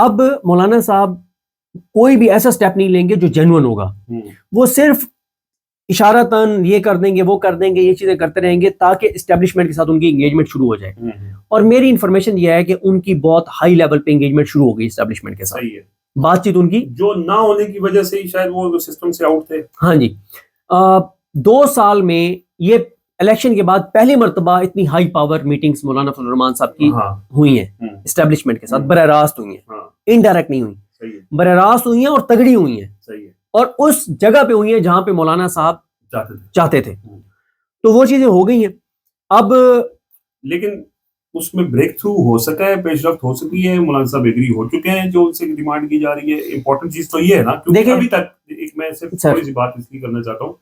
اب مولانا صاحب کوئی بھی ایسا سٹیپ نہیں لیں گے جو جینوئن ہوگا, وہ صرف اشارتاً یہ کر دیں گے, وہ کر دیں گے, یہ چیزیں کرتے رہیں گے تاکہ اسٹیبلشمنٹ کے ساتھ ان کی انگیجمنٹ شروع ہو جائے. اور میری انفارمیشن یہ ہے کہ ان کی بہت ہائی لیول پہ انگیجمنٹ شروع ہو گئی اسٹیبلشمنٹ کے ساتھ, بات چیت ان کی جو نہ ہونے کی وجہ سے شاید وہ سسٹم سے آؤٹ تھے. ہاں جی, 2 سال میں یہ الیکشن کے بعد پہلی مرتبہ اتنی ہائی پاور میٹنگز مولانا فضل الرحمان صاحب کی ہوئی ہیں اسٹیبلشمنٹ کے ساتھ, براہ راست ہوئی ہیں, انڈائریکٹ نہیں ہوئی, براہ راست ہوئی ہیں اور تگڑی ہوئی ہیں, اور اس جگہ پہ ہوئی ہیں جہاں پہ مولانا صاحب چاہتے تھے. تو وہ چیزیں ہو گئی ہیں. اب لیکن اس میں بریک تھرو ہو سکا ہے, پیش رفت ہو سکی ہے, مولانا صاحب ایگری ہو چکے ہیں جو ان سے ڈیمانڈ کی جا رہی ہے. امپورٹنٹ چیز تو یہ ہے نا, کیونکہ ابھی تک ایک میں صرف تھوڑی سی بات اس لیے کرنا چاہتا ہوں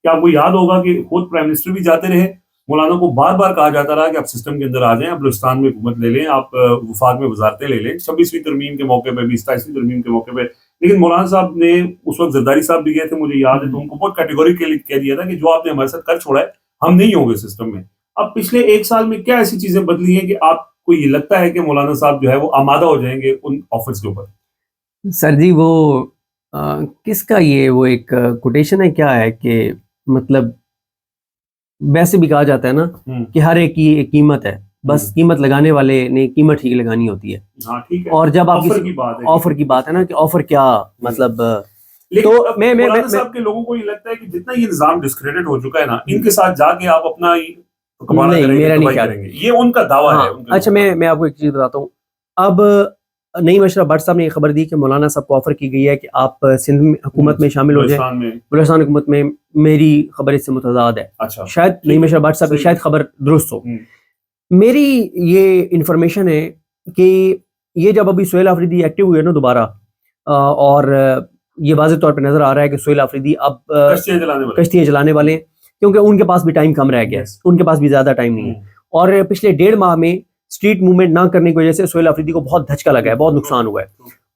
کہ آپ کو یاد ہوگا کہ خود پرائم منسٹر بھی جاتے رہے, مولانا کو بار بار کہا جاتا رہا کہ آپ سسٹم کے اندر آ جائیں, آپ بلوچستان میں حکومت لے لیں, آپ وفاق میں وزارتیں لے لیں, 26ویں ترمیم کے موقع پہ بھی, 27ویں ترمیم کے موقع پہ. لیکن مولانا صاحب نے اس وقت زرداری صاحب بھی گئے تھے, مجھے یاد ہے, تو ان کو بہت کیٹیگوریکلی کہہ دیا تھا کہ جو آپ نے ہمارے ساتھ کر چھوڑا ہے ہم نہیں ہوں گے سسٹم میں. اب پچھلے 1 سال میں کیا ایسی چیزیں بدلی ہیں کہ آپ کو یہ لگتا ہے کہ مولانا صاحب جو ہے وہ آمادہ ہو جائیں گے ان آفرز کے اوپر؟ سر جی وہ کس کا یہ وہ ایک کوٹیشن ہے کیا ہے کہ مطلب ویسے بھی کہا جاتا ہے نا کہ ہر ایک کی ایک قیمت ہے, بس قیمت لگانے والے نے قیمت ٹھیک لگانی ہوتی ہے. اور جب آپ آفر کی بات ہے نا کہ آفر کیا مطلب, تو مولانا صاحب کے لوگوں کو یہ لگتا ہے کہ جتنا یہ نظام ڈسکریڈٹ ہو چکا ہے نا, ان کے ساتھ جا کے آپ اپنا میرا نہیں کریں گے, یہ ان کا دعویٰ ہے. اچھا میں آپ کو ایک چیز بتاتا ہوں. اب نعیم اشرف بٹ صاحب نے یہ خبر دی کہ مولانا صاحب کو آفر کی گئی ہے کہ آپ سندھ حکومت میں شامل ہو جائیں, بلوچستان حکومت میں. میری خبر اس سے متضاد ہے, شاید نعیم اشرف بٹ صاحب کی شاید خبر درست ہو. میری یہ انفارمیشن ہے کہ یہ جب ابھی سہیل آفریدی ایکٹیو ہوئے نا دوبارہ, اور یہ واضح طور پہ نظر آ رہا ہے کہ سہیل آفریدی اب کشتیاں چلانے والے ہیں, کیونکہ ان کے پاس بھی ٹائم کم رہ گیا, ان کے پاس بھی زیادہ ٹائم نہیں ہے. اور پچھلے 1.5 ماہ میں اسٹریٹ موومنٹ نہ کرنے کی وجہ سے سہیل آفریدی کو بہت دھچکا لگا ہے, بہت نقصان ہوا ہے.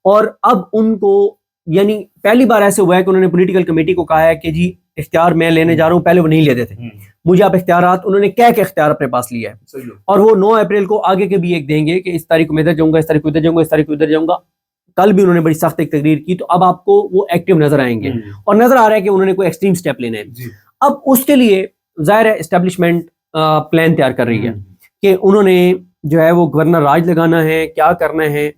اور اب ان کو یعنی پہلی بار ایسے ہوا ہے کہ انہوں نے پولیٹیکل کمیٹی کو کہا ہے کہ جی اختیار میں لینے جا رہا ہوں, پہلے وہ نہیں لیتے تھے, مجھے آپ اختیارات, انہوں نے کہہ کے اختیار اپنے پاس لیا ہے. اور وہ 9 اپریل کو آگے کے بھی ایک دیں گے کہ اس تاریخ کو میں ادھر جاؤں گا, اس تاریخ کو ادھر جاؤں گا, اس تاریخ کو ادھر جاؤں گا. کل بھی انہوں نے بڑی سخت ایک تقریر کی, تو اب آپ کو وہ ایکٹیو نظر آئیں گے, اور نظر آ رہا ہے کہ انہوں نے کوئی ایکسٹریم سٹیپ لینے ہیں. اب اس کے لیے ظاہر ہے اسٹیبلشمنٹ پلان تیار کر رہی ہے کہ انہوں نے جو ہے وہ گورنر راج لگانا ہے, کیا کرنا ہے,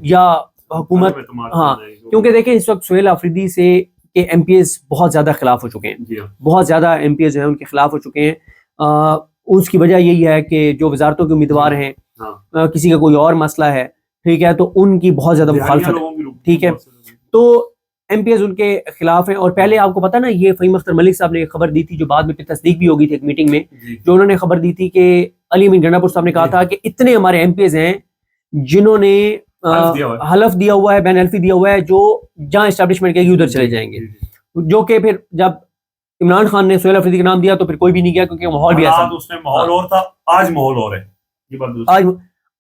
یا حکومت. ہاں کیونکہ دیکھیں اس وقت سہیل آفریدی سے کہ ایم پی ایز بہت زیادہ خلاف ہو چکے ہیں, بہت زیادہ ایم پی ایز جو ہیں ان کے خلاف ہو چکے ہیں. اس کی وجہ یہی ہے کہ جو وزارتوں کے امیدوار ہیں, کسی کا کوئی اور مسئلہ ہے, ٹھیک ہے, تو ان کی بہت زیادہ مخالفت ہے, ٹھیک ہے. تو ایم پی ایز ان کے خلاف ہیں. اور پہلے آپ کو پتا نا, یہ فہیم اختر ملک صاحب نے ایک خبر دی تھی جو بعد میں تصدیق بھی ہو گئی تھی ایک میٹنگ میں, جو انہوں نے خبر دی تھی کہ علی امین گنڈا پور صاحب نے کہا تھا کہ اتنے ہمارے ایم پی ایز ہیں جنہوں نے حلف دیا ہوا ہے, بین حلفی دیا ہوا ہے, جو جہاں اسٹیبلشمنٹ کے ادھر چلے جائیں گے. جو کہ پھر جب عمران خان نے سہیل آفریدی کا نام دیا تو پھر کوئی بھی نہیں گیا, کیونکہ ماحول بھی ایسا, اس میں ماحول اور تھا, آج ماحول اور ہے.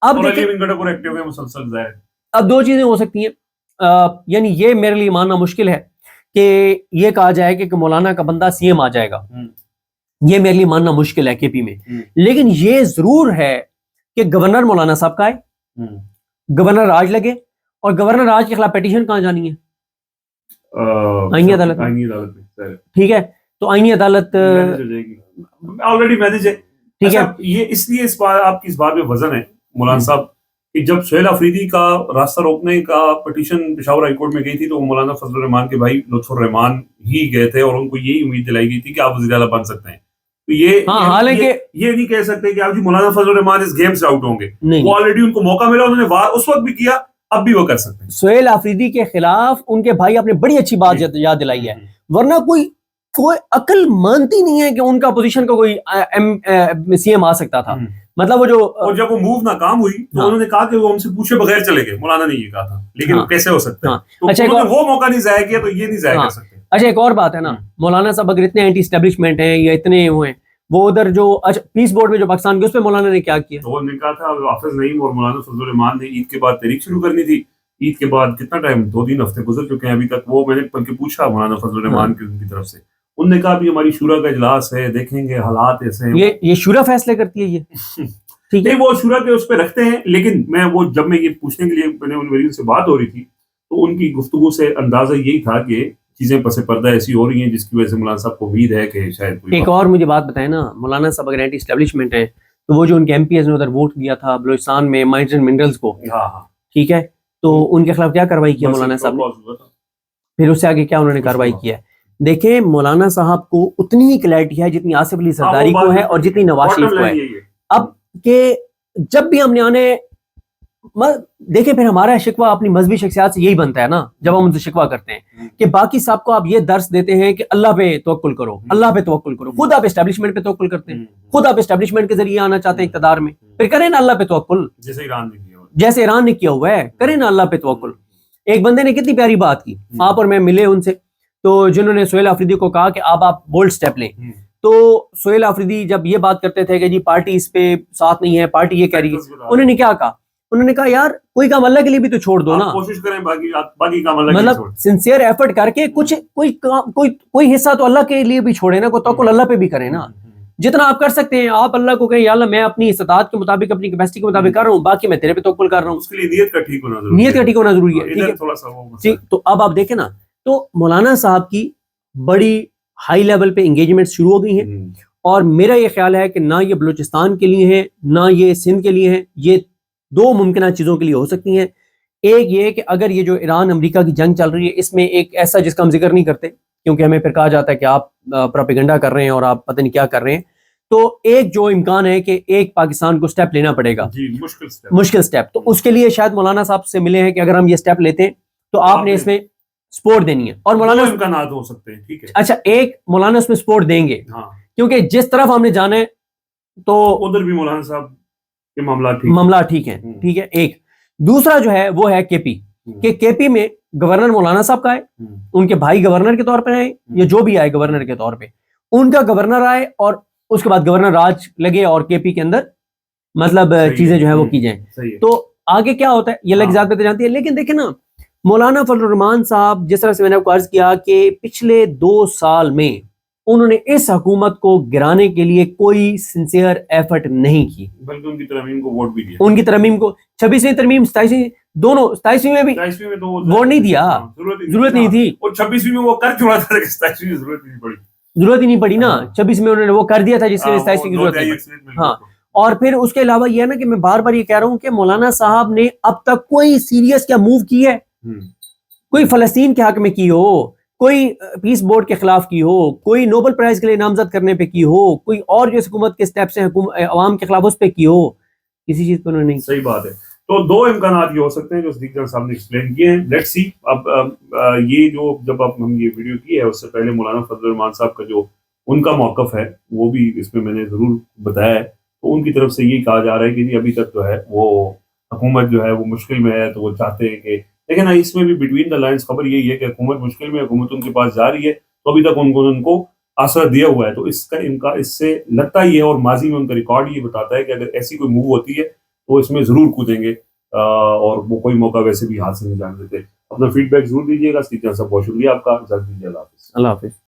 اب اب 2 چیزیں ہو سکتی ہیں. یعنی یہ میرے لیے ماننا مشکل ہے کہ یہ کہا جائے کہ مولانا کا بندہ سی ایم آ جائے گا, یہ میرے لیے ماننا مشکل ہے کے پی میں. لیکن یہ ضرور ہے کہ گورنر مولانا صاحب کا ہے, گورنر راج لگے, اور گورنر راج کے خلاف پیٹیشن کہاں جانی ہے, آئینی عدالت میں, ٹھیک ہے. تو آئینی عدالت آلریڈی مینیج ہے, ٹھیک ہے. یہ اس لیے اس بار آپ کی اس بات میں وزن ہے مولانا صاحب کہ جب سہیل آفریدی کا راستہ روکنے کا پٹیشن پشاور ہائی کورٹ میں گئی تھی تو مولانا فضل الرحمان کے بھائی لطف الرحمان ہی گئے تھے, اور ان کو یہی امید دلائی گئی تھی کہ آپ وزیر اعلیٰ بن سکتے ہیں. تو یہ نہیں کہہ سکتے کہ آپ جی مولانا فضل الرحمان اس گیم سے آؤٹ ہوں گے, وہ آلریڈی ان کو موقع ملا, انہوں نے وار اس وقت بھی کیا, اب بھی وہ کر سکتے ہیں. سہیل آفریدی کے خلاف ان کے بھائی آپ نے بڑی اچھی بات یاد دلائی ہے, ورنہ کوئی عقل مانتی نہیں ہے کہ ان کا اپوزیشن کا کوئی سی ایم آ سکتا تھا. مطلب وہ جو, اور جب وہ موو ناکام ہوئی تو انہوں نے کہا کہ وہ ہم سے پوچھے بغیر چلے گئے, مولانا نے یہ کہا تھا, لیکن کیسے ہو سکتا ہے. اچھا وہ موقع نہیں ضائع کیا تو یہ نہیں ضائع کر سکتے. اچھا ایک اور بات ہے نا, مولانا صاحب اگر اتنے اینٹی اسٹیبلشمنٹ ہیں یا اتنے وہ ہیں, وہ ادھر جو پیس بورڈ میں جو پاکستان کے اس پہ مولانا نے کیا کیا, وہ نے کہا تھا حافظ نعیم اور مولانا فضل الرحمان نے عید کے بعد تحریک شروع کرنی تھی. عید کے بعد کتنا ٹائم, 2-3 ہفتے گزر چکے ہیں ابھی تک. وہ میں نے بلکہ پوچھا مولانا فضل الرحمان کی طرف سے, انہوں نے کہا بھی ہماری شورا کا اجلاس ہے, دیکھیں گے حالات ایسے ہیں. یہ شورا فیصلے کرتی ہے یہ, ٹھیک ہے نہیں وہ شورا کے اس پہ رکھتے ہیں، لیکن میں وہ جب میں یہ پوچھنے کے لیے میں نے ان وزیر سے بات ہو رہی تھی تو ان کی گفتگو سے اندازہ یہی تھا کہ چیزیں پس پردہ ایسی ہو رہی ہیں جس کی وجہ سے مولانا صاحب کو امید ہے کہ شاید کوئی ایک اور مجھے بات بتائیں نا، مولانا صاحب اگر اینٹی اسٹیبلشمنٹ ہیں تو وہ جو ان کے ایم پی ایز نے ادھر ووٹ دیا تھا بلوچستان میں مائنز اینڈ منرلز کو، ہاں ہاں ٹھیک ہے، تو ان کے خلاف کیا کارروائی کیا مولانا صاحب نے؟ پھر اس سے آگے کیا انہوں نے کارروائی کیا ہے؟ دیکھیں مولانا صاحب کو اتنی ہی کلیئرٹی ہے جتنی آصف علی زرداری کو ہے اور جتنی نواز شریف کو ہے. اب کہ جب بھی ہم نے آنے دیکھیں پھر ہمارا شکوہ اپنی مذہبی شخصیات سے یہی بنتا ہے نا، جب ہم ان سے شکوہ کرتے ہیں کہ باقی صاحب کو آپ یہ درس دیتے ہیں کہ اللہ پہ توکل کرو، اللہ پہ توکل کرو، خود آپ اسٹیبلشمنٹ پہ توکل کرتے ہیں، خود آپ اسٹیبلشمنٹ کے ذریعے آنا چاہتے ہیں اقتدار میں، پھر کریں نا اللہ پہ توکل جیسے ایران نے کیا ہوا ہے، کریں نا اللہ پہ توکل. ایک بندے نے کتنی پیاری بات کی، آپ اور میں ملے ان سے، تو جنہوں نے سہیل آفریدی کو کہا کہ آپ بولڈ سٹیپ لیں، تو سہیل آفریدی جب یہ بات کرتے تھے کہ جی پارٹی اس پہ ساتھ نہیں ہے، پارٹی یہ کہہ رہی ہے، انہوں نے کیا کہا؟ انہوں نے کہا یار کوئی کام اللہ کے لیے بھی تو چھوڑ دو نا، کوشش کریں باقی کام اللہ مطلب سنسیئر ایفرٹ کر کے کچھ کوئی حصہ تو اللہ کے لیے بھی چھوڑے نا، کوئی توکل اللہ پہ بھی کرے نا، جتنا آپ کر سکتے ہیں آپ اللہ کو کہیں یا اللہ میں اپنی استطاعت کے مطابق اپنی کیپیسٹی کے مطابق کر رہا ہوں، باقی میں تیرے پہ توکل کر رہا ہوں. اس کے لیے نیت کا ٹھیک ہونا ضروری ہے، نیت کا ٹھیک ہونا ضروری ہے، ٹھیک ہے. تو اب آپ دیکھیں نا، تو مولانا صاحب کی بڑی ہائی لیول پہ انگیجمنٹ شروع ہو گئی ہیں، اور میرا یہ خیال ہے کہ نہ یہ بلوچستان کے لیے ہیں نہ یہ سندھ کے لیے ہیں، یہ دو ممکنہ چیزوں کے لیے ہو سکتی ہیں. ایک یہ کہ اگر یہ جو ایران امریکہ کی جنگ چل رہی ہے اس میں ایک ایسا جس کا ہم ذکر نہیں کرتے کیونکہ ہمیں پھر کہا جاتا ہے کہ آپ پروپیگنڈا کر رہے ہیں اور آپ پتہ نہیں کیا کر رہے ہیں، تو ایک جو امکان ہے کہ ایک پاکستان کو سٹیپ لینا پڑے گا، مشکل سٹیپ، تو اس کے لیے شاید مولانا صاحب سے ملے ہیں کہ اگر ہم یہ سٹیپ لیتے ہیں تو آپ نے اس میں سپورٹ دینی ہے، اور مولانا امکانات ہو سکتے ہیں، ٹھیک ہے. اچھا ایک مولانا اس میں سپورٹ دیں گے کیونکہ جس طرف ہم نے جانا ہے تو ادھر بھی مولانا صاحب کے معاملات ٹھیک ہیں، ٹھیک ہے. ایک دوسرا جو ہے وہ ہے کے پی، کہ کے پی میں گورنر مولانا صاحب کا ہے، ان کے بھائی گورنر کے طور پہ آئے یا جو بھی آئے گورنر کے طور پہ، ان کا گورنر آئے اور اس کے بعد گورنر راج لگے اور کے پی کے اندر مطلب چیزیں جو ہے وہ کی جائیں، تو آگے کیا ہوتا ہے یہ لگ ذات پہ جانتی ہے. لیکن دیکھیں نا مولانا فضل الرحمان صاحب جس طرح سے میں نے آپ کو عرض کیا کہ پچھلے 2 سال میں انہوں نے اس حکومت کو گرانے کے لیے کوئی سنسیئر ایفرٹ نہیں کی، بلکہ ان کی ترمیم کو ووٹ بھی دیا، ان کی ترمیم کو 26ویں ترمیم 27ویں دونوں 27ویں میں بھی ووٹ نہیں دیا، ضرورت نہیں تھی، اور 26ویں میں وہ کر چکا تھا، 27ویں میں ضرورت ہی نہیں پڑی نا، 26 میں انہوں نے وہ کر دیا تھا جس میں 27ویں کی ضرورت نہیں پڑی. ہاں، اور پھر اس کے علاوہ یہ ہے نا کہ میں بار بار یہ کہہ رہا ہوں کہ مولانا صاحب نے اب تک کوئی سیریس کیا موو کی ہے، کوئی فلسطین کے حق میں کی ہو، کوئی پیس بورڈ کے خلاف کی ہو، کوئی نوبل پرائز کے لیے نامزد کرنے پہ کی ہو، کوئی اور جو حکومت کے سٹیپس ہیں عوام کے خلاف اس پہ کی ہو، کسی چیز پہ انہوں نے نہیں. صحیح بات ہے. تو 2 امکانات یہ ہو سکتے ہیں جو صدیق جان صاحب نے ایکسپلین کیے ہیں. لیٹس سی اب یہ جو جب ہم یہ ویڈیو کی ہے اس سے پہلے مولانا فضل الرحمان صاحب کا جو ان کا موقف ہے وہ بھی اس میں نے ضرور بتایا ہے. تو ان کی طرف سے یہ کہا جا رہا ہے کہ ابھی تک جو ہے وہ حکومت جو ہے وہ مشکل میں ہے، تو وہ چاہتے ہیں کہ لیکن اس میں بھی بٹوین دا لائنز خبر یہی ہے کہ حکومت مشکل میں، حکومت ان کے پاس جا رہی ہے، تو ابھی تک ان کو آسرا دیا ہوا ہے. تو اس کا اس سے لگتا ہی ہے اور ماضی میں ان کا ریکارڈ یہ بتاتا ہے کہ اگر ایسی کوئی موو ہوتی ہے تو اس میں ضرور کودیں گے، اور وہ کوئی موقع ویسے بھی ہاتھ سے نہیں جان دیتے. اپنا فیڈ بیک ضرور دیجیے گا. صدیق جان صاحب بہت شکریہ آپ کا، اجازت دیجیے، اللہ حافظ. اللہ حافظ.